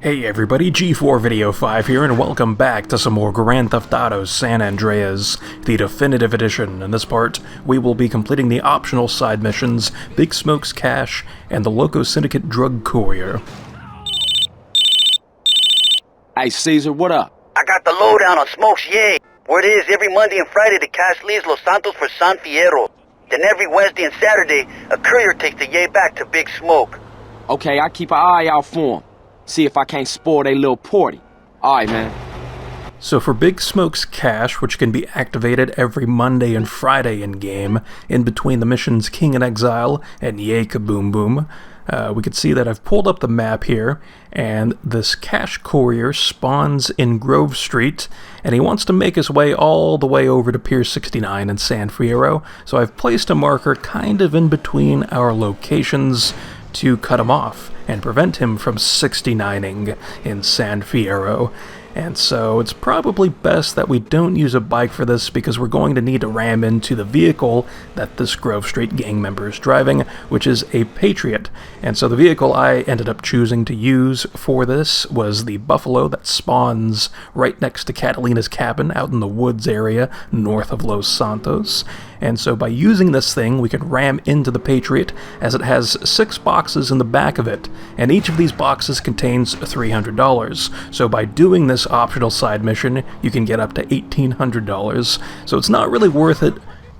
Hey everybody, G4 Video 5 here, and welcome back to some more Grand Theft Auto San Andreas, the Definitive Edition. In this part, we will be completing the optional side missions, Big Smoke's Cache, and the Loco Syndicate Drug Courier. Hey Caesar, what up? I got the lowdown on Smoke's Yay. Word is every Monday and Friday the cache leaves Los Santos for San Fierro. Then every Wednesday and Saturday, a courier takes the Yay back to Big Smoke. Okay, I keep an eye out for him. See if I can't spoil they little party. Alright, man. So for Big Smoke's Cache, which can be activated every Monday and Friday in-game, in between the missions King in Exile and Yay Kaboom Boom, we can see that I've pulled up the map here, and this cache courier spawns in Grove Street, and he wants to make his way all the way over to Pier 69 in San Fierro, so I've placed a marker kind of in between our locations to cut him off and prevent him from 69ing in San Fierro. And so it's probably best that we don't use a bike for this, because we're going to need to ram into the vehicle that this Grove Street gang member is driving, which is a Patriot. And so the vehicle I ended up choosing to use for this was the Buffalo that spawns right next to Catalina's cabin out in the woods area north of Los Santos. And so by using this thing, we can ram into the Patriot, as it has 6 boxes in the back of it, and each of these boxes contains $300. So by doing this optional side mission, you can get up to $1,800. So it's not really worth it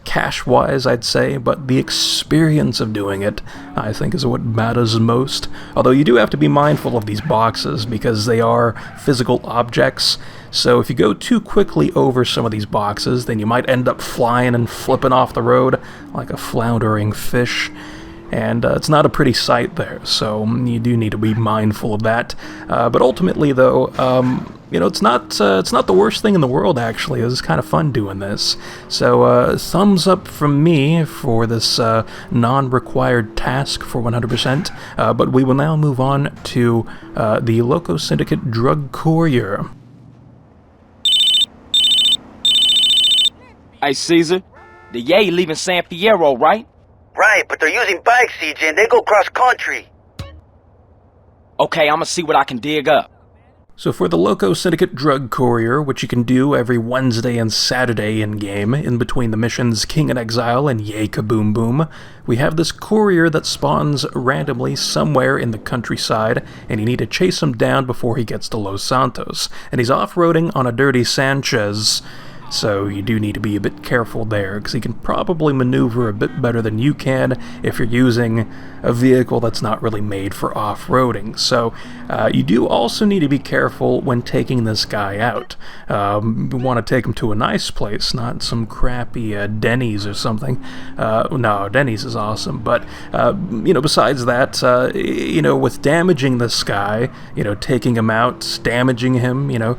cash-wise, I'd say, but the experience of doing it, I think, is what matters most. Although you do have to be mindful of these boxes, because they are physical objects, so if you go too quickly over some of these boxes, then you might end up flying and flipping off the road like a floundering fish. And it's not a pretty sight there, so you do need to be mindful of that. But ultimately, though, you know, it's not the worst thing in the world, actually. It was kind of fun doing this. So thumbs up from me for this non-required task for 100%. But we will now move on to the Loco Syndicate Drug Courier. Hey Caesar, the Yay leaving San Fierro, right? Right, but they're using bikes, CJ, and they go cross-country. Okay, I'ma see what I can dig up. So for the Loco Syndicate Drug Courier, which you can do every Wednesday and Saturday in-game, in between the missions King in Exile and Yay Kaboom Boom, we have this courier that spawns randomly somewhere in the countryside, and you need to chase him down before he gets to Los Santos. And he's off-roading on a dirty Sanchez, so you do need to be a bit careful there, because he can probably maneuver a bit better than you can if you're using a vehicle that's not really made for off-roading. So you do also need to be careful when taking this guy out. You want to take him to a nice place, not some crappy Denny's or something. No, Denny's is awesome, but you know, besides that, you know, with damaging this guy, you know, taking him out, damaging him, you know,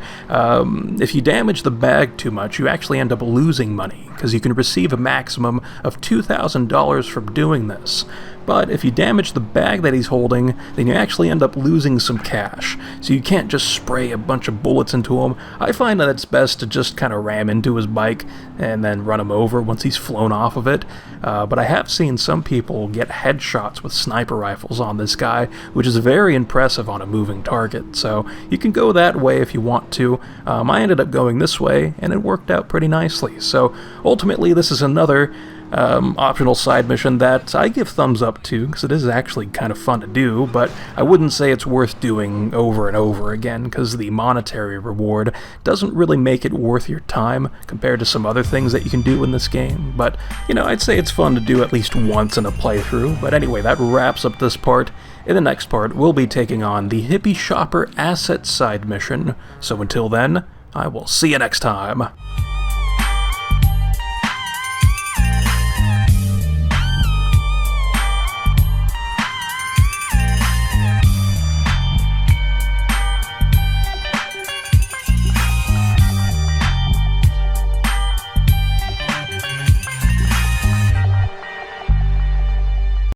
if you damage the bag too much, you actually end up losing money, because you can receive a maximum of $2,000 from doing this. But if you damage the bag that he's holding, then you actually end up losing some cash. So you can't just spray a bunch of bullets into him. I find that it's best to just kind of ram into his bike and then run him over once he's flown off of it. But I have seen some people get headshots with sniper rifles on this guy, which is very impressive on a moving target. So you can go that way if you want to. I ended up going this way, and it worked out pretty nicely. So ultimately, this is another optional side mission that I give thumbs up to, because it is actually kind of fun to do, but I wouldn't say it's worth doing over and over again, because the monetary reward doesn't really make it worth your time compared to some other things that you can do in this game. But, you know, I'd say it's fun to do at least once in a playthrough. But anyway, that wraps up this part. In the next part, we'll be taking on the Hippie Shopper Asset side mission. So until then, I will see you next time.